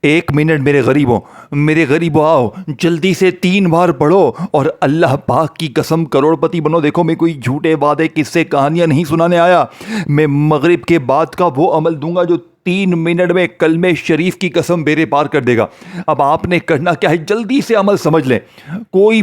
एक मिनट मेरे गरीबों आओ, जल्दी से 3 बार पढ़ो और अल्लाह पाक की कसम करोड़पति बनो। देखो मैं कोई झूठे वादे किस्से कहानियाँ नहीं सुनाने आया। मैं मगरिब के बाद का वो अमल दूंगा जो 3 मिनट में कलमे शरीफ की कसम बेरे पार कर देगा। अब आपने करना क्या है, जल्दी से अमल समझ लें। कोई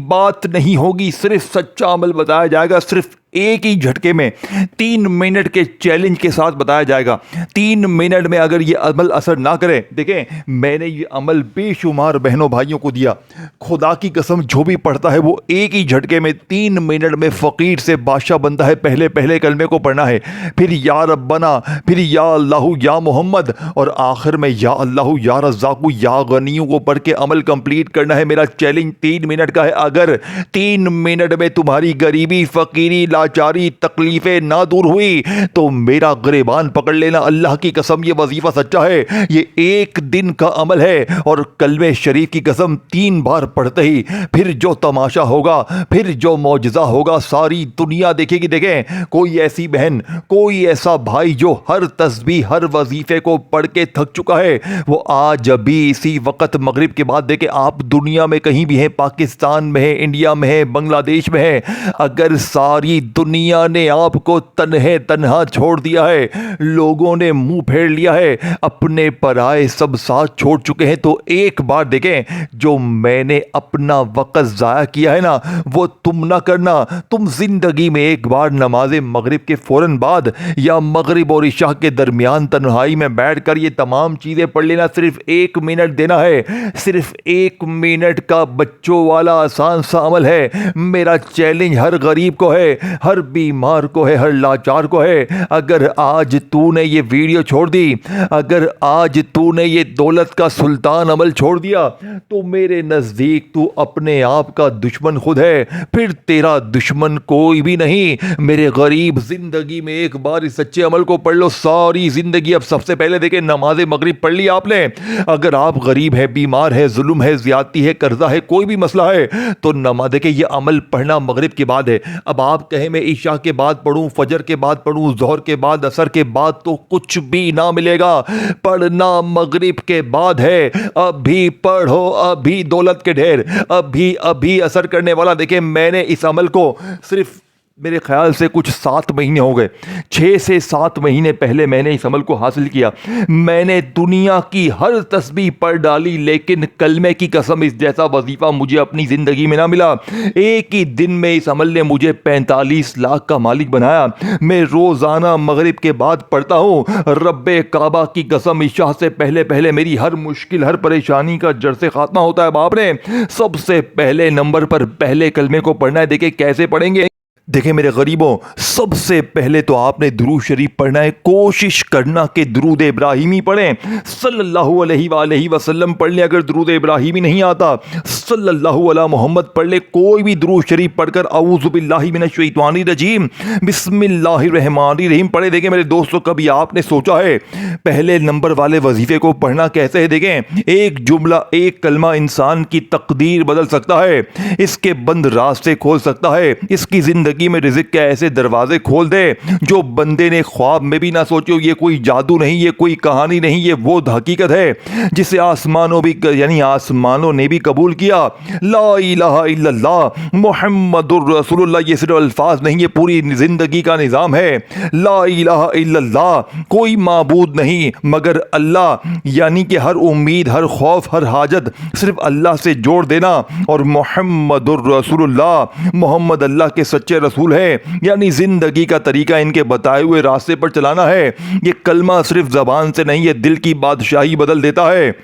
बात नहीं होगी, सिर्फ सच्चा अमल बताया जाएगा। सिर्फ एक ही झटके में 3 मिनट के चैलेंज के साथ बताया जाएगा। 3 मिनट में अगर ये अमल असर ना करे, देखें मैंने ये अमल बेशुमार बहनों भाइयों को दिया। खुदा की कसम जो भी पढ़ता है वो एक ही झटके में 3 मिनट में फ़कीर से बादशाह बनता है। पहले कलमे को पढ़ना है, फिर या रब्बना, फिर या अल्लाहु या मोहम्मद, और आखिर में या अल्लाहु या रज़्ज़ाक़ु या गनियु को पढ़ के अमल कंप्लीट करना है। मेरा चैलेंज 3 मिनट का है। अगर 3 मिनट में तुम्हारी गरीबी, फ़कीरी, लाचारी, तकलीफें ना दूर हुई तो मेरा गिरबान पकड़ लेना। अल्लाह की कसम ये वजीफा सच्चा है, ये एक दिन का अमल है। और कलमे शरीफ की कसम 3 बार पढ़ते ही फिर जो तमाशा होगा, फिर जो मौजज़ा होगा, सारी दुनिया देखेगी। देखें कोई ऐसी बहन, कोई ऐसा भाई जो हर तस्बीह, हर वजीफे को पढ़ के थक चुका है, वो आज अभी इसी वक्त मगरिब के बाद, देखें आप दुनिया में कहीं भी हैं, पाकिस्तान में है, इंडिया में है, बांग्लादेश में है, अगर सारी दुनिया ने आपको तन्हा छोड़ दिया है, लोगों ने मुंह फेर लिया है, अपने पराए सब साथ छोड़ चुके हैं, तो एक बार देखें जो मैंने अपना वक्त ज़ाया किया है ना, वो तुम ना करना। तुम जिंदगी में एक बार नमाज मगरिब के फ़ौरन बाद या मगरिब और इशा के दरमियान तन्हाई में बैठकर ये तमाम चीज़ें पढ़ लेना। सिर्फ 1 मिनट देना है, सिर्फ 1 मिनट का बच्चों वाला आसान सा अमल है। मेरा चैलेंज हर गरीब को है, हर बीमार को है, हर लाचार को है। अगर आज तूने ये वीडियो छोड़ दी, अगर आज तूने ये दौलत का सुल्तान अमल छोड़ दिया, तो मेरे नज़दीक तू अपने आप का दुश्मन खुद है, फिर तेरा दुश्मन कोई भी नहीं। मेरे गरीब, जिंदगी में एक बार इस सच्चे अमल को पढ़ लो, सारी जिंदगी। अब सबसे पहले देखें नमाज मगरिब पढ़ ली आपने। अगर आप गरीब है, बीमार है, जुल्म है, ज्यादती है, कर्जा है, कोई भी मसला है, तो नमाज, देखें ये अमल पढ़ना मगरिब के बाद है। अब आप कहें मैं ईशा के बाद पढ़ूं, फजर के बाद पढ़ूं, जोहर के बाद, असर के बाद, तो कुछ भी ना मिलेगा। पढ़ना मगरिब के बाद है। अभी पढ़ो, अभी दौलत के ढेर, अभी असर करने वाला। देखें मैंने इस अमल को सिर्फ, मेरे ख्याल से कुछ 7 महीने हो गए, 6 से 7 महीने पहले मैंने इस अमल को हासिल किया। मैंने दुनिया की हर तस्बीह पढ़ डाली, लेकिन कलमे की कसम इस जैसा वजीफा मुझे अपनी ज़िंदगी में ना मिला। एक ही दिन में इस अमल ने मुझे 45 लाख का मालिक बनाया। मैं रोज़ाना मगरिब के बाद पढ़ता हूँ, रब्बे काबा की कसम इशा से पहले मेरी हर मुश्किल, हर परेशानी का जड़ से खात्मा होता है। बाप ने सबसे पहले नंबर पर पहले कलमे को पढ़ना है। देखे कैसे पढ़ेंगे, देखें मेरे गरीबों, सबसे पहले तो आपने दुरूद शरीफ पढ़ना है। कोशिश करना कि दुरूद इब्राहिमी पढ़ें, सल्लल्लाहु अलैहि वसल्लम पढ़ लें। अगर दुरूद इब्राहिमी नहीं आता, सल्लल्लाहु अला मोहम्मद पढ़ ले। कोई भी दुरूद शरीफ पढ़कर औज़ु बिल्लाहि मिनश शैतानिर रजीम बिस्मिल्लाहिर रहमानिर रहीम पढ़े। देखें मेरे दोस्तों, कभी आपने सोचा है पहले नंबर वाले वजीफे को पढ़ना कैसे है? देखें एक जुमला, एक कलमा इंसान की तकदीर बदल सकता है, इसके बंद रास्ते खोल सकता है, इसकी जिंदगी में रिज़्क़ के ऐसे दरवाजे खोल दे जो बंदे ने ख्वाब में भी ना सोचो। ये कोई जादू नहीं, ये कोई कहानी नहीं, ये वो हकीकत है जिसे आसमानों भी, यानी आसमानों ने भी कबूल किया। ला इलाहा इल्लल्लाह मुहम्मदुर रसूलुल्लाह, ये सिर्फ अल्फाज नहीं, ये पूरी जिंदगी का निज़ाम है। ला इलाहा इल्लल्लाह, कोई माबूद नहीं मगर अल्लाह, यानी कि हर उम्मीद, हर खौफ, हर हाजत सिर्फ अल्लाह से जोड़ देना। और मुहम्मदुर रसूलुल्लाह, मोहम्मद अल्लाह के सच्चे रसूल है, यानी जिंदगी का तरीका इनके बताए हुए रास्ते पर चलाना है। ये कलमा सिर्फ जबान से नहीं, ये दिल की बादशाही बदल देता है।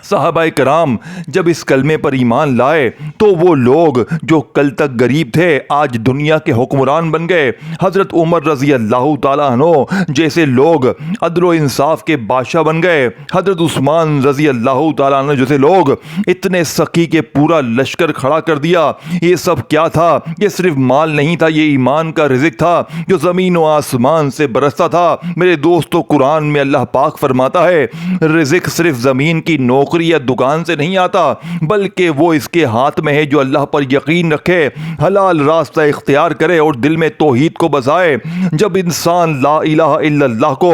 सहाबाए कराम जब इस कलमे पर ईमान लाए तो वो लोग जो कल तक गरीब थे आज दुनिया के हुक्मरान बन गए। हज़रत उमर रज़ी अल्लाह ताला अन्हो जैसे लोग अदल व इंसाफ के बादशाह बन गए। हज़रत उस्मान रज़ी अल्लाह ताला अन्हो जैसे लोग इतने सखी के पूरा लश्कर खड़ा कर दिया। ये सब क्या था? ये सिर्फ माल नहीं था, ये ईमान का रिज़्क़ था जो ज़मीन व आसमान से बरसता था। मेरे दोस्तों, कुरान में अल्लाह पाक फरमाता है रिज़्क़ सिर्फ ज़मीन की नौकरी या दुकान से नहीं आता, बल्कि वो इसके हाथ में है जो अल्लाह पर यकीन रखे, हलाल रास्ता इख्तियार करे और दिल में तौहीद को बसाए। जब इंसान ला इलाहा इल्लल्लाह को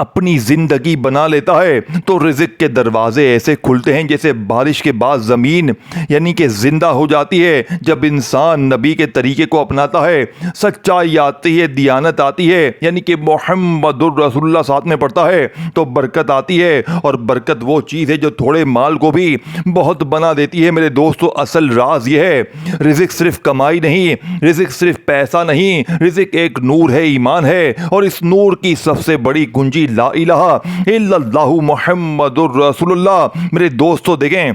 अपनी जिंदगी बना लेता है तो रिज़्क़ के दरवाजे ऐसे खुलते हैं जैसे बारिश के बाद ज़मीन यानी कि ज़िंदा हो जाती है। जब इंसान नबी के तरीके को अपनाता है, सच्चाई आती है, दियानत आती है, यानी कि मोहम्मदुर रसूलुल्लाह साथ में पड़ता है तो बरकत आती है। और बरकत वो चीज़ है जो थोड़े माल को भी बहुत बना देती है। मेरे दोस्तों, असल राज ये है, रिज़्क़ सिर्फ कमाई नहीं, रिज़्क़ सिर्फ पैसा नहीं, रिज़्क़ एक नूर है, ईमान है। और इस नूर की सबसे बड़ी कुंजी ला इलाहा इल्लल्लाहु मुहम्मदुर रसूलुल्लाह। मेरे दोस्तों देखें,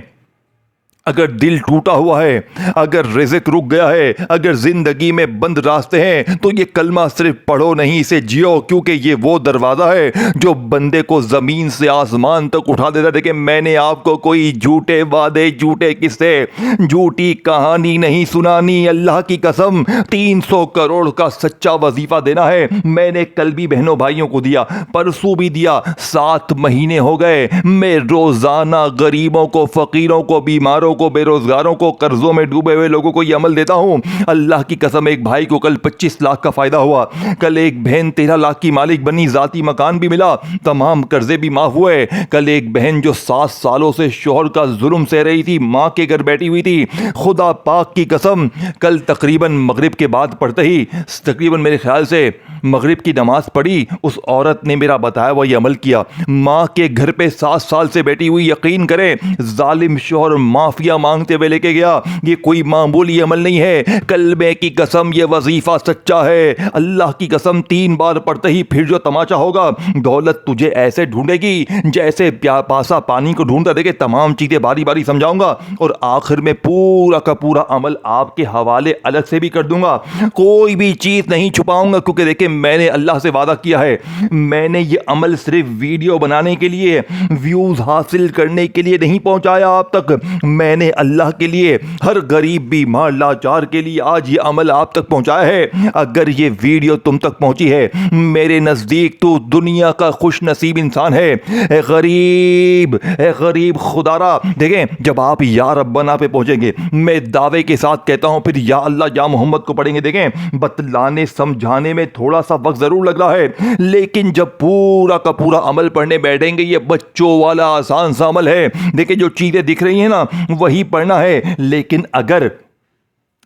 अगर दिल टूटा हुआ है, अगर रिज़्क़ रुक गया है, अगर ज़िंदगी में बंद रास्ते हैं तो ये कलमा सिर्फ पढ़ो नहीं, इसे जियो, क्योंकि ये वो दरवाज़ा है जो बंदे को ज़मीन से आसमान तक उठा देता है। देखिए, मैंने आपको कोई झूठे वादे, झूठे किस्से, झूठी कहानी नहीं सुनानी। अल्लाह की कसम, 300 करोड़ का सच्चा वजीफ़ा देना है। मैंने कल भी बहनों भाइयों को दिया, परसों भी दिया, 7 महीने हो गए। मैं रोज़ाना गरीबों को, फ़कीरों को, बीमारों को, बेरोजगारों को, कर्जों में डूबे हुए लोगों को ये अमल देता हूं। अल्लाह की कसम, एक भाई को कल 25 लाख का फायदा हुआ, कल एक बहन 13 लाख की मालिक बनी, जाती मकान भी मिला, तमाम कर्जे भी माफ हुए। कल एक बहन जो 7 सालों से शोहर का जुल्म सह रही थी, मां के घर बैठी हुई थी, खुदा पाक की कसम, कल तकरीबन मगरिब के बाद पढ़ते ही, तकरीबन मेरे ख्याल से मगरिब की नमाज पढ़ी, उस औरत ने मेरा बताया वही अमल किया। माँ के घर पे 7 साल से बैठी हुई, यकीन करें, जालिम शोहर माफिया मांगते हुए लेके गया। ये कोई मामूली अमल नहीं है, कलमे की कसम, ये वजीफा सच्चा है। अल्लाह की कसम, 3 बार पढ़ते ही फिर जो तमाचा होगा, दौलत तुझे ऐसे ढूंढेगी जैसे पासा पानी को ढूंढता। देखे, तमाम चीजें बारी बारी समझाऊंगा और आखिर में पूरा का पूरा अमल आपके हवाले अलग से भी कर दूंगा। कोई भी चीज नहीं छुपाऊंगा, क्योंकि देखिए, मैंने अल्लाह से वादा किया है, मैंने ये अमल सिर्फ वीडियो बनाने के लिए, व्यूज हासिल करने के लिए नहीं पहुंचाया आप तक। मैंने अल्लाह के लिए, हर गरीब बीमार लाचार के लिए आज ये अमल आप तक पहुंचाया है। अगर ये वीडियो तुम तक पहुंची है, मेरे नजदीक तो दुनिया का खुश नसीब इंसान है। ए गरीब खुदारा, देखें, जब आप या रब्बना पे पहुंचेंगे, मैं दावे के साथ कहता हूं, फिर या अल्लाह या मोहम्मद को पढ़ेंगे। देखें, बतलाने समझाने में थोड़ा सा वक्त जरूर लग रहा है, लेकिन जब पूरा का पूरा अमल पढ़ने बैठेंगे, ये बच्चों वाला आसान सा अमल है। देखिए, जो चीजें दिख रही हैं ना, वही पढ़ना है। लेकिन अगर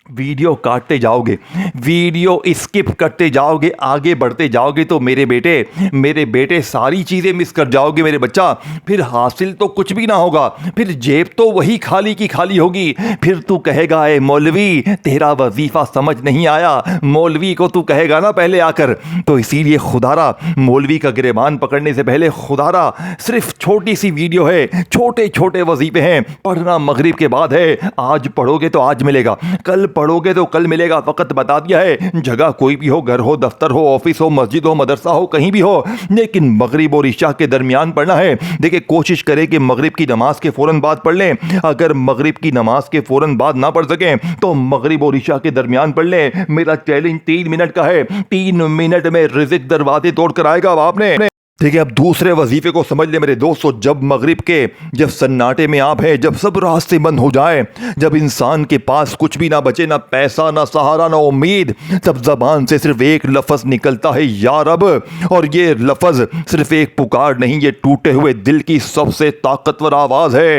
वीडियो काटते जाओगे, वीडियो स्किप करते जाओगे, आगे बढ़ते जाओगे, तो मेरे बेटे सारी चीज़ें मिस कर जाओगे मेरे बच्चा। फिर हासिल तो कुछ भी ना होगा, फिर जेब तो वही खाली की खाली होगी। फिर तू कहेगा, ए मौलवी, तेरा वजीफा समझ नहीं आया। मौलवी को तू कहेगा ना पहले आकर। तो इसीलिए खुदारा, मौलवी का गिरेबान पकड़ने से पहले खुदारा, सिर्फ छोटी सी वीडियो है, छोटे छोटे वजीफे हैं, पढ़ना मगरिब के बाद है। आज पढ़ोगे तो आज मिलेगा, कल पढ़ोगे तो कल मिलेगा। वक्त बता दिया है, जगह कोई भी हो, घर हो, दफ्तर हो, ऑफिस हो, मस्जिद हो, मदरसा हो, कहीं भी हो, लेकिन मगरिब और इशा के दरमियान पढ़ना है। देखिए, कोशिश करें कि मगरिब की नमाज के फौरन बाद पढ़ लें। अगर मगरिब की नमाज के फौरन बाद ना पढ़ सकें तो मगरिब और इशा के दरमियान पढ़ लें। मेरा चैलेंज 3 मिनट का है, 3 मिनट में रिज़्क़ दरवाजे तोड़ कर आएगा आपने। देखिए, अब दूसरे वजीफे को समझ ले मेरे दोस्तों। जब मगरिब के, जब सन्नाटे में आप है, जब सब रास्ते बंद हो जाए, जब इंसान के पास कुछ भी ना बचे, ना पैसा, ना सहारा, ना उम्मीद, तब जबान से सिर्फ एक लफ्ज़ निकलता है, या रब। और ये लफ्ज़ सिर्फ एक पुकार नहीं, ये टूटे हुए दिल की सबसे ताकतवर आवाज़ है।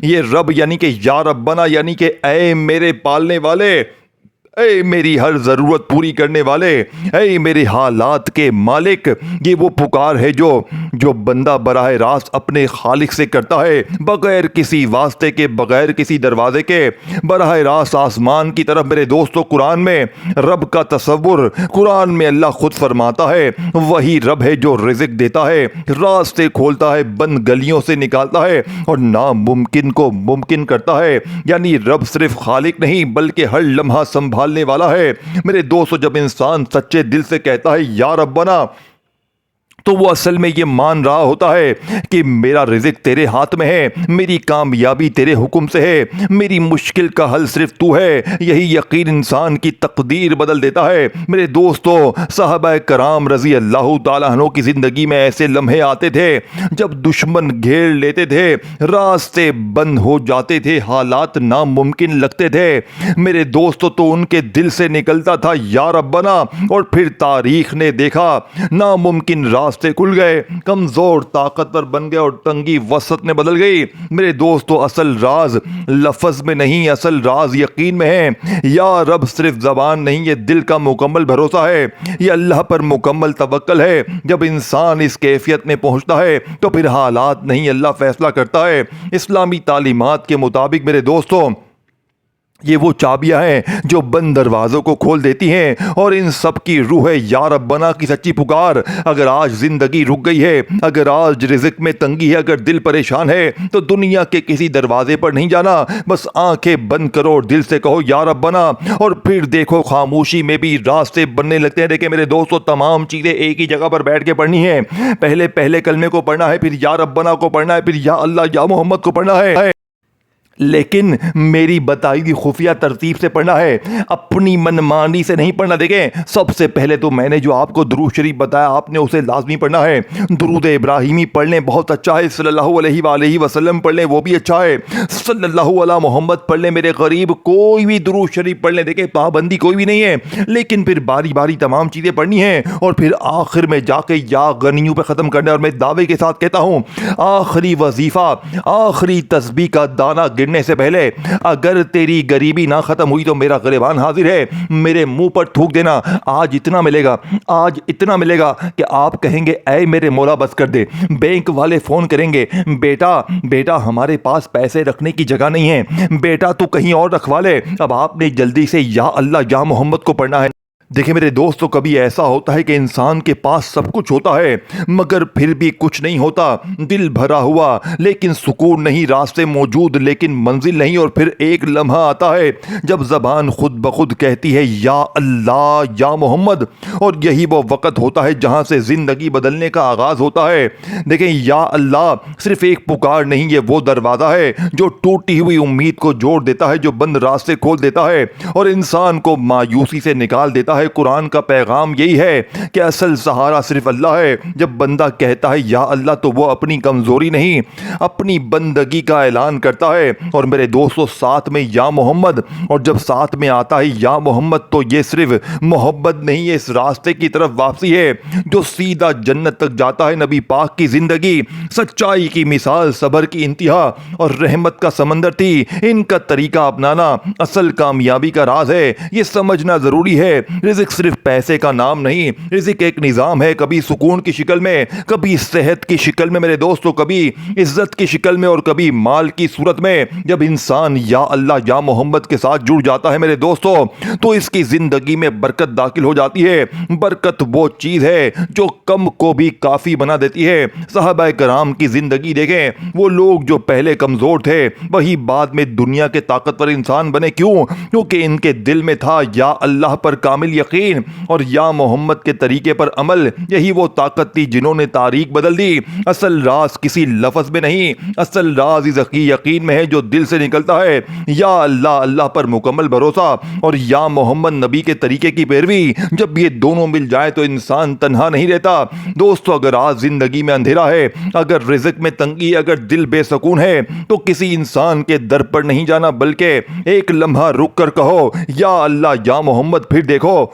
ये रब यानी कि या रब्बना, यानी कि ऐ मेरे पालने वाले, ऐ मेरी हर ज़रूरत पूरी करने वाले, ऐ मेरे हालात के मालिक। ये वो पुकार है जो बंदा बराह रास्त अपने खालिक से करता है, बगैर किसी वास्ते के, बगैर किसी दरवाजे के, बराह रास्त आसमान की तरफ। मेरे दोस्तों, कुरान में रब का तसव्वुर, कुरान में अल्लाह खुद फरमाता है, वही रब है जो रिज़्क़ देता है, रास्ते खोलता है, बंद गलियों से निकालता है और नामुमकिन को मुमकिन करता है। यानी रब सिर्फ खालिक नहीं, बल्कि हर लम्हा संभालने वाला है। मेरे दोस्तों, जब इंसान सच्चे दिल से कहता है या रब्बना, तो वो असल में ये मान रहा होता है कि मेरा रिज़्क़ तेरे हाथ में है, मेरी कामयाबी तेरे हुक्म से है, मेरी मुश्किल का हल सिर्फ तू है। यही यकीन इंसान की तकदीर बदल देता है। मेरे दोस्तों, सहाबा कराम रज़ी अल्लाह ताला अन्हु की ज़िंदगी में ऐसे लम्हे आते थे जब दुश्मन घेर लेते थे, रास्ते बंद हो जाते थे, हालात नामुमकिन लगते थे। मेरे दोस्तों, तो उनके दिल से निकलता था या रब्बना, और फिर तारीख ने देखा नामुमकिन रास्ते रास्ते खुल गए, कमजोर ताकतवर बन गए और तंगी वसत में बदल गई। मेरे दोस्तों, असल राज लफ्ज में नहीं, असल राज यकीन में है। या रब सिर्फ जबान नहीं, ये दिल का मुकम्मल भरोसा है, ये अल्लाह पर मुकम्मल तवक्कल है। जब इंसान इस कैफियत में पहुंचता है तो फिर हालात नहीं, अल्लाह फैसला करता है। इस्लामी तालीमात के मुताबिक मेरे दोस्तों, ये वो चाबियां हैं जो बंद दरवाज़ों को खोल देती हैं, और इन सब की रूह है या रब्बना की सच्ची पुकार। अगर आज ज़िंदगी रुक गई है, अगर आज रिज़्क़ में तंगी है, अगर दिल परेशान है, तो दुनिया के किसी दरवाजे पर नहीं जाना, बस आंखें बंद करो और दिल से कहो या रब्बना, और फिर देखो खामोशी में भी रास्ते बनने लगते हैं। देखिए मेरे दोस्तों, तमाम चीज़ें एक ही जगह पर बैठ के पढ़नी है। पहले कलमे को पढ़ना है, फिर या रब्बना को पढ़ना है, फिर या अल्लाह या मोहम्मद को पढ़ना है, लेकिन मेरी बताई हुई खुफिया तरतीब से पढ़ना है, अपनी मनमानी से नहीं पढ़ना। देखें, सबसे पहले तो मैंने जो आपको दुरूद शरीफ बताया, आपने उसे लाजमी पढ़ना है। दुरूद इब्राहिमी पढ़ लें, बहुत अच्छा है। सल्लल्लाहु अलैहि वसल्लम पढ़ लें, वो भी अच्छा है। सल्लल्लाहु अला मोहम्मद पढ़ लें मेरे गरीब, कोई भी दुरूद शरीफ पढ़ लें। देखें, पाबंदी कोई भी नहीं है, लेकिन फिर बारी बारी तमाम चीज़ें पढ़नी हैं, और फिर आखिर में जाके या गनियों पर ख़त्म करना है। और मैं दावे के साथ कहता हूँ, आखिरी वजीफ़ा, आखिरी तस्बीह का दाना गिरने से पहले अगर तेरी गरीबी ना खत्म हुई तो मेरा गिरबान हाजिर है, मेरे मुंह पर थूक देना। आज इतना मिलेगा, आज इतना मिलेगा कि आप कहेंगे ऐ मेरे मौला बस कर दे। बैंक वाले फोन करेंगे, बेटा बेटा हमारे पास पैसे रखने की जगह नहीं है, बेटा तू कहीं और रखवा ले। अब आपने जल्दी से या अल्लाह या मोहम्मद को पढ़ना है। देखिए मेरे दोस्तों, कभी ऐसा होता है कि इंसान के पास सब कुछ होता है मगर फिर भी कुछ नहीं होता। दिल भरा हुआ लेकिन सुकून नहीं, रास्ते मौजूद लेकिन मंजिल नहीं। और फिर एक लम्हा आता है जब ज़बान खुद ब खुद कहती है या अल्लाह या मोहम्मद, और यही वो वक़्त होता है जहाँ से ज़िंदगी बदलने का आगाज़ होता है। देखें, या अल्लाह सिर्फ एक पुकार नहीं, ये वो दरवाज़ा है जो टूटी हुई उम्मीद को जोड़ देता है, जो बंद रास्ते खोल देता है और इंसान को मायूसी से निकाल देता है। कुरान का पैगाम यही है कि असल सहारा सिर्फ अल्लाह है। जब बंदा कहता है या अल्लाह, तो वो अपनी कमजोरी नहीं, अपनी बंदगी का ऐलान करता है। और मेरे दोस्तों, साथ में या मोहम्मद, और जब साथ में आता है या मोहम्मद, तो ये सिर्फ मोहब्बत नहीं है, इस रास्ते की तरफ वापसी है जो सीधा जन्नत तक जाता है। नबी पाक की जिंदगी सच्चाई की मिसाल, सब्र की इंतहा और रहमत का समंदर थी। इनका तरीका अपनाना असल कामयाबी का राज है। ये समझना जरूरी है, रिज़्क़ सिर्फ पैसे का नाम नहीं, रिज़्क़ एक निज़ाम है। कभी सुकून की शक्ल में, कभी सेहत की शक्ल में मेरे दोस्तों, कभी इज्जत की शक्ल में और कभी माल की सूरत में। जब इंसान या अल्लाह या मोहम्मद के साथ जुड़ जाता है मेरे दोस्तों, तो इसकी ज़िंदगी में बरकत दाखिल हो जाती है। बरकत वो चीज़ है जो कम को भी काफ़ी बना देती है। सहाबा कराम की ज़िंदगी देखें, वो लोग जो पहले कमज़ोर थे वही बाद में दुनिया के ताकतवर इंसान बने। क्यों? क्योंकि इनके दिल में था या अल्लाह पर कामिल यकीन और या मोहम्मद के तरीके पर अमल। यही वो ताकत थी जिन्होंने तारीख बदल दी। असल राज किसी लफ्ज में नहीं, असल राज इस यकीन में है जो दिल से निकलता है। या अल्लाह, अल्लाह पर मुकम्मल भरोसा, और या मोहम्मद, नबी के तरीके की पैरवी। जब ये दोनों मिल जाए तो इंसान तन्हा नहीं रहता। दोस्तों, अगर आज जिंदगी में अंधेरा है, अगर रिज़्क़ में तंगी, अगर दिल बेसकून है, तो किसी इंसान के दर पर नहीं जाना, बल्कि एक लम्हा रुक कर कहो या अल्लाह या मोहम्मद। फिर देखो,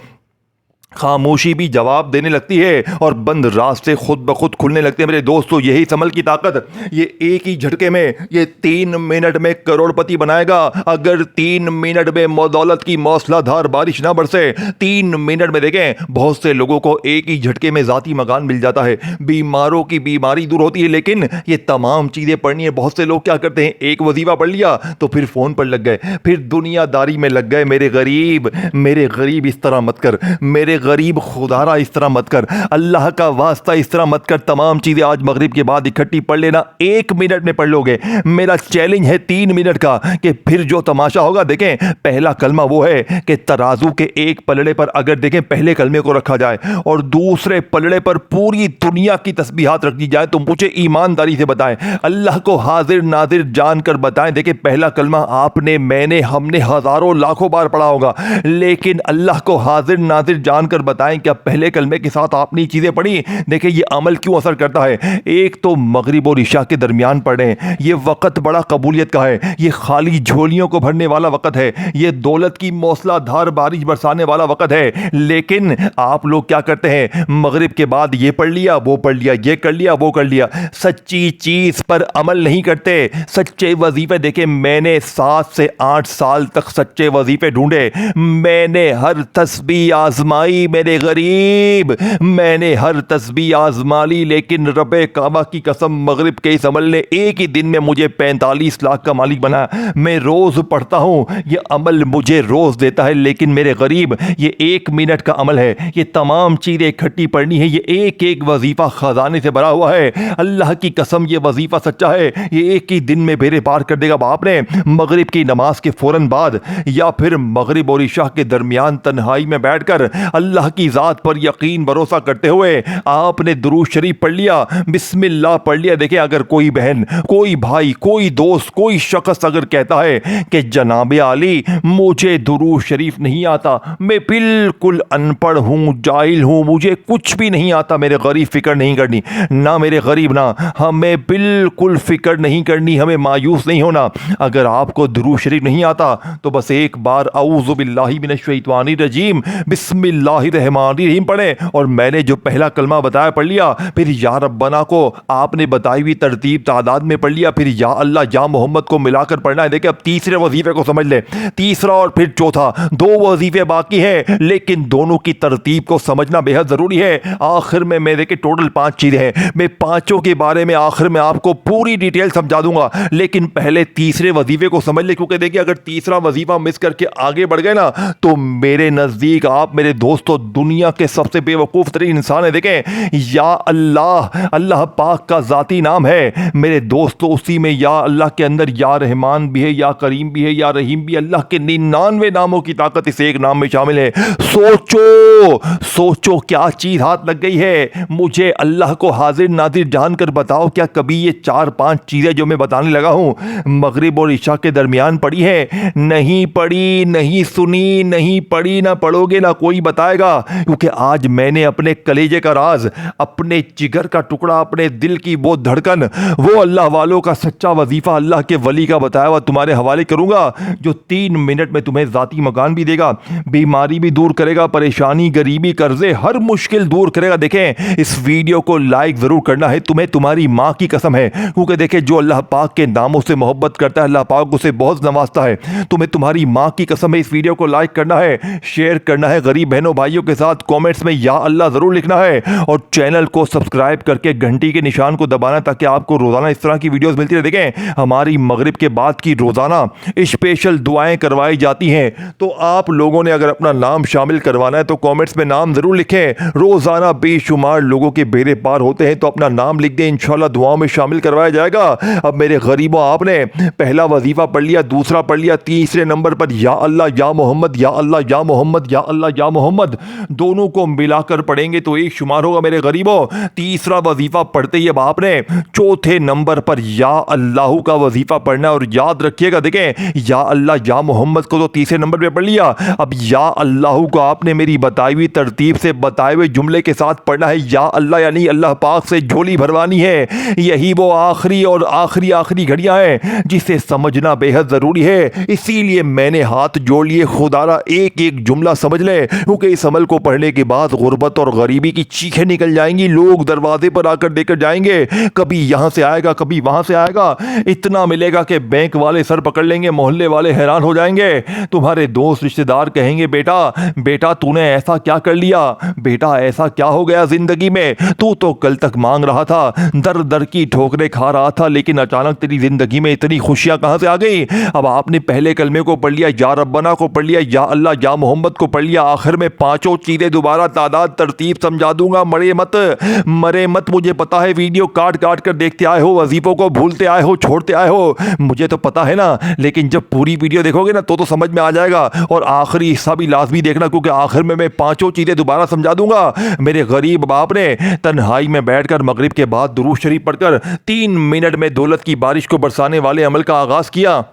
खामोशी भी जवाब देने लगती है और बंद रास्ते खुद ब खुद खुलने लगते हैं। मेरे दोस्तों, यही समल की ताकत, ये एक ही झटके में, ये 3 मिनट में करोड़पति बनाएगा। अगर 3 मिनट में मौदौलत की मौसलाधार बारिश ना बरसे, 3 मिनट में देखें बहुत से लोगों को एक ही झटके में ज़ाती मकान मिल जाता है, बीमारों की बीमारी दूर होती है। लेकिन ये तमाम चीज़ें पढ़नी है। बहुत से लोग क्या करते हैं, एक वजीफा पढ़ लिया तो फिर फ़ोन पर लग गए, फिर दुनियादारी में लग गए। मेरे गरीब इस तरह मत कर, मेरे गरीब खुदारा इस तरह मत कर, अल्लाह का वास्ता इस तरह मत कर। तमाम चीज़ें आज मगरिब के बाद इकट्ठी पढ़ लेना, 1 मिनट में पढ़ लोगे। मेरा चैलेंज है 3 मिनट का, कि फिर जो तमाशा होगा। देखें, पहला कलमा वो है कि तराजू के एक पलड़े पर अगर देखें पहले कलमे को रखा जाए और दूसरे पलड़े पर पूरी दुनिया की तस्बीहात रख दी जाए, तो मुझे ईमानदारी से बताएं, अल्लाह को हाजिर नाजिर जानकर बताएं। देखें, पहला कलमा आपने, मैंने, हमने हजारों लाखों बार पढ़ा होगा, लेकिन अल्लाह को हाजिर नाजिर जान जानकर बताएं क्या पहले कलमे के साथ आपने चीज़ें पढ़ी? देखिए ये अमल क्यों असर करता है। एक तो मगरिब और इशा के दरमियान पढ़ें, ये वक़्त बड़ा कबूलियत का है, ये खाली झोलियों को भरने वाला वक़्त है, ये दौलत की मौसलाधार बारिश बरसाने वाला वक़्त है। लेकिन आप लोग क्या करते हैं, मगरिब के बाद ये पढ़ लिया, वो पढ़ लिया, ये कर लिया, वो कर लिया, सच्ची चीज़ पर अमल नहीं करते। सच्चे वजीफे देखे, मैंने 7 से 8 साल तक सच्चे वजीफे ढूंढे, मैंने हर तस्बीह आजमाई मेरे गरीब, मैंने हर तस्बीह आजमा ली, लेकिन रब्बे काबा की कसम मगरिब के इस अमल ने एक ही दिन में मुझे 45 लाख का मालिक बनाया। मैं रोज़ पढ़ता हूँ, ये अमल मुझे रोज़ देता है, लेकिन मेरे गरीब ये 1 मिनट का अमल है, ये तमाम चीज़ें इकट्ठी पढ़नी है, ये एक एक वजीफ़ा ख़जाने से भरा हुआ है। अल्लाह की कसम ये वजीफ़ा सच्चा है, ये एक ही दिन में बेड़े पार कर देगा। आपने मगरिब की नमाज के फ़ौरन बाद या फिर मगरिब और इशा के दरमियान तन्हाई में बैठकर अल्लाह की ज़ात पर यकीन भरोसा करते हुए आपने दुरूद शरीफ पढ़ लिया, बिस्मिल्लाह पढ़ लिया। देखिए अगर कोई बहन, कोई भाई, कोई दोस्त, कोई शख्स अगर कहता है कि जनाब आली मुझे दुरूद शरीफ नहीं आता, मैं बिल्कुल अनपढ़ हूँ, जाहिल हूँ, मुझे कुछ भी नहीं आता, मेरे गरीब फिक्र नहीं करनी ना, मेरे गरीब ना, हमें बिल्कुल फिक्र नहीं करनी, हमें मायूस नहीं होना। अगर आपको दुरूद शरीफ नहीं आता तो बस एक बार औज़ु बिल्लाहि मिनश शैतानिर रजीम बिस्मिल्लाहिर रहमानिर रहीम पढ़ें, और मैंने जो पहला कलमा बताया पढ़ लिया, फिर या रब्बना को आपने बताई हुई तरतीब तादाद में पढ़ लिया, फिर या अल्लाह या मोहम्मद को मिलाकर पढ़ना है। देखिए अब तीसरे वजीफे को समझ ले, तीसरा और फिर चौथा, 2 वजीफे बाकी हैं, लेकिन दोनों की तरतीब को समझना बेहद ज़रूरी है। आखिर में मैं देखिए टोटल 5 चीज़ें हैं, मैं पाँचों के बारे में आखिर में आपको पूरी डिटेल समझा दूंगा, लेकिन पहले तीसरे वजीफे को समझ ले, क्योंकि देखिए अगर तीसरा वजीफा मिस करके आगे बढ़ गए ना तो मेरे नज़दीक आप मेरे दोस्तों दुनिया के सबसे बेवकूफ़ तरीन इंसान है। देखें या अल्लाह, अल्लाह पाक का ज़ाती नाम है मेरे दोस्तों, उसी में या अल्लाह के अंदर या रहमान भी है, या करीम भी है, या रहीम भी। अल्लाह के 99 नामों की ताकत इस एक नाम में शामिल है। सोचो सोचो क्या चीज़ हाथ लग गई है। मुझे अल्लाह को हाजिर नाजिर जानकर बताओ, क्या कभी ये 4-5 चीज़ें जो मैं बताने लगा हूँ मगरिब और इशा के दरमियान पढ़ी है? नहीं पढ़ी, नहीं सुनी, नहीं पढ़ी, ना पढ़ोगे, ना कोई बताएगा, क्योंकि आज मैंने अपने कलेजे का राज, अपने जिगर का टुकड़ा, अपने दिल की वो धड़कन, वो अल्लाह वालों का सच्चा वजीफा, अल्लाह के वली का बताया हुआ तुम्हारे हवाले करूंगा, जो 3 मिनट में तुम्हें ज़ाती मकान भी देगा, बीमारी भी दूर करेगा, परेशानी, गरीबी, कर्जे, हर मुश्किल दूर करेगा। देखें इस वीडियो को लाइक ज़रूर करना है, तुम्हें तुम्हारी माँ की कसम है, क्योंकि देखें जो अल्लाह पाक के नामों से मोहब्बत करता है अल्लाह पाक उसे बहुत नवाजता है। तुम्हें तुम्हारी माँ की कसम है, इस वीडियो को लाइक करना है, शेयर करना है गरीब बहनों भाइयों के साथ, कमेंट्स में या अल्लाह ज़रूर लिखना है, और चैनल को सब्सक्राइब करके घंटी के निशान को दबाना, ताकि आपको रोज़ाना इस तरह की वीडियोस मिलती रहे। देखें हमारी मगरिब के बाद की रोज़ाना स्पेशल दुआएं करवाई जाती हैं, तो आप लोगों ने अगर अपना नाम शामिल करवाना है तो कमेंट्स में नाम ज़रूर लिखें। रोज़ाना बेशुमार लोगों के बेड़े पार होते हैं, तो अपना नाम लिख दें, इंशाल्लाह दुआओं में शामिल करवाया जाएगा। अब मेरे गरीबों, आपने पहला वजीफा पढ़ लिया, दूसरा पढ़ लिया, तीसरे नंबर पर या अल्लाह या मोहम्मद, या अल्लाह या मोहम्मद, या अल्लाह या मोहम्मद, दोनों को मिलाकर पढ़ेंगे तो एक शुमार होगा मेरे गरीबों। तीसरा वजीफा पढ़ते ही अब आपने चौथे नंबर पर या अल्लाह का वजीफा पढ़ना है, और याद रखिएगा देखें या अल्लाह या मोहम्मद को तो तीसरे नंबर पे पढ़ लिया, अब या अल्लाह को आपने मेरी बताई हुई तरतीब से बताए हुए जुमले के साथ पढ़ना है। या अल्लाह यानी अल्लाह पाक से झोली भरवानी है। यही वो आखिरी और आखिरी घड़ियां हैं जिसे समझना बेहद ज़रूरी है। इसीलिए मैंने हाथ जोड़ लिए, खुदारा एक एक जुमला समझ ले, क्योंकि इस अमल को पढ़ने के बाद गुर्बत और गरीबी की चीखें निकल जाएंगी, लोग दरवाजे पर आकर देकर जाएंगे, कभी यहाँ से आएगा, कभी वहाँ से आएगा, इतना मिलेगा कि बैंक वाले सर पकड़ लेंगे, मोहल्ले वाले हैरान हो जाएंगे, तुम्हारे दोस्त रिश्तेदार कहेंगे बेटा बेटा तूने ऐसा क्या कर लिया, बेटा ऐसा क्या हो गया ज़िंदगी में, तू तो कल तक मांग रहा था, दर दर की ठोकरें खा रहा था, लेकिन अचानक तेरी ज़िंदगी में इतनी खुशियाँ कहाँ से आ गई। अब आपने पहले कलमे को पढ़ लिया, या रब्बना को पढ़ लिया, या अल्लाह या मोहम्मद को पढ़ लिया, आखिर में 5 चीज़ें दोबारा तादाद तरतीब समझा दूंगा। मरे मत, मुझे पता है वीडियो काट काट कर देखते आए हो, वजीफों को भूलते आए हो, छोड़ते आए हो, मुझे तो पता है ना, लेकिन जब पूरी वीडियो देखोगे ना तो समझ में आ जाएगा, और आखिरी हिस्सा भी लाजमी देखना, क्योंकि आखिर में मैं 5 चीज़ें दोबारा समझा दूंगा। मेरे गरीब बाप ने तन्हाई में बैठकर मगरिब के बाद दुरूद शरीफ पढ़कर 3 मिनट में दौलत की बारिश को बरसाने वाले अमल का आगाज़ किया।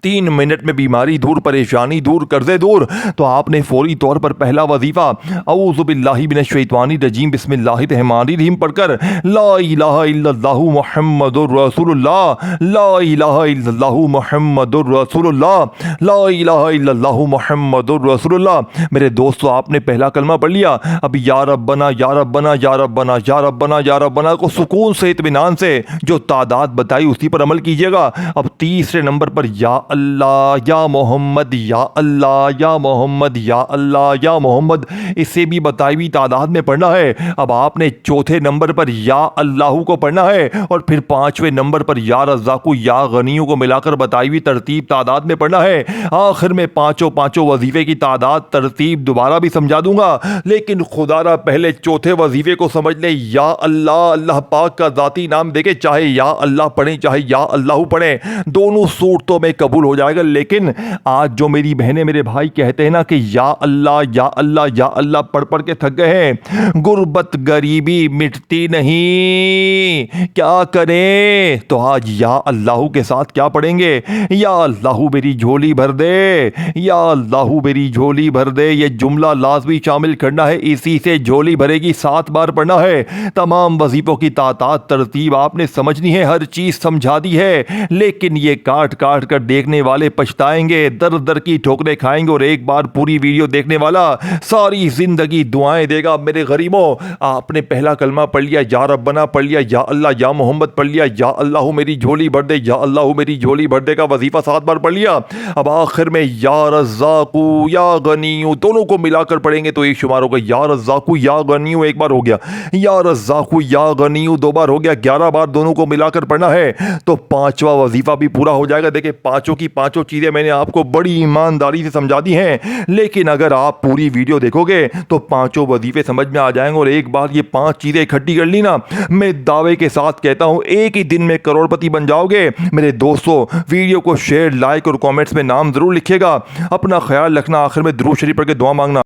3 मिनट में बीमारी दूर, परेशानी दूर, कर्जे दूर। तो आपने फौरी तौर पर पहला वजीफा औज़ु बिल्लाहि मिनश शैतानिर रजीम बिस्मिल्लाहिर रहमानिर रहीम पढ़कर ला इलाहा इल्लल्लाहु मुहम्मदुर रसूलुल्लाह, ला इलाहा इल्लल्लाहु मुहम्मदुर रसूलुल्लाह, ला इलाहा इल्लल्लाहु मुहम्मदुर रसूलुल्लाह। मेरे दोस्तों, आपने पहला कलमा पढ़ लिया। अब या रब्बना या रब्बना या रब्बना या रब्बना या रब्बना को सुकून से, इत्मीनान से, जो तादाद बताई उसी पर अमल कीजिएगा। अब तीसरे नंबर पर या अल्लाह या मोहम्मद, या अल्लाह या मोहम्मद, या अल्लाह या मोहम्मद, इससे भी बताई हुई तादाद में पढ़ना है। अब आपने चौथे नंबर पर या अल्लाह को पढ़ना है और फिर 5वें नंबर पर या रज़्ज़ाक़ु या गनियों को मिलाकर बताई हुई तरतीब तादाद में पढ़ना है। आखिर में पांचों वजीफे की तादाद तरतीब दोबारा भी समझा दूंगा, लेकिन खुदारा पहले चौथे वजीफे को समझ ले। या अल्लाह, अल्लाह पाक का ज़ाती नाम देके चाहे या अल्लाह पढ़ें चाहे या अल्लाह पढ़ें, दोनों सूरतों में कबूल हो जाएगा। लेकिन आज जो मेरी बहनें मेरे भाई कहते हैं ना कि या अल्लाह या अल्लाह या अल्लाह पढ़ पढ़ के थक गए हैं, गुर्बत गरीबी मिटती नहीं, क्या करें? तो आज या अल्लाह के साथ क्या पढ़ेंगे? या अल्लाह मेरी झोली भर दे, या अल्लाह मेरी झोली भर दे। ये जुमला लाजमी शामिल करना है, इसी से झोली भरेगी। 7 बार पढ़ना है। तमाम वजीफों की तादाद तरतीब आपने समझनी है, हर चीज समझा दी है, लेकिन ये काट काट कर देखने वाले पछताएंगे, दर दर की ठोकरें खाएंगे, और एक बार पूरी वीडियो देखने वाला सारी जिंदगी दुआएं देगा। मेरे गरीबों, आपने पहला कलमा पढ़ लिया, या रब्बना पढ़ लिया, या अल्लाह या मोहम्मद पढ़ लिया, या अल्लाह मेरी झोली भर दे, या अल्लाह मेरी झोली भर दे का वजीफा 7 बार पढ़ लिया। अब आखिर में या रज़्ज़ाक़ु या गनियु दोनों को मिलाकर पढ़ेंगे तो एक शुमार होगा। या रज़्ज़ाक़ु या गनियु एक बार हो गया, या रज़्ज़ाक़ु या गनियु 2 बार हो गया, 11 बार दोनों को मिलाकर पढ़ना है तो 5वां वजीफा भी पूरा हो जाएगा। देखिए, पांचों की पांचों चीज़ें मैंने आपको बड़ी ईमानदारी से समझा दी हैं, लेकिन अगर आप पूरी वीडियो देखोगे तो पांचों वजीफे समझ में आ जाएंगे। और एक बार ये 5 चीज़ें इकट्ठी कर ली ना, मैं दावे के साथ कहता हूं एक ही दिन में करोड़पति बन जाओगे। मेरे दोस्तों, वीडियो को शेयर, लाइक और कमेंट्स में नाम जरूर लिखिएगा। अपना ख्याल रखना। आखिर में दुरूद शरीफ पढ़ के दुआ मांगना।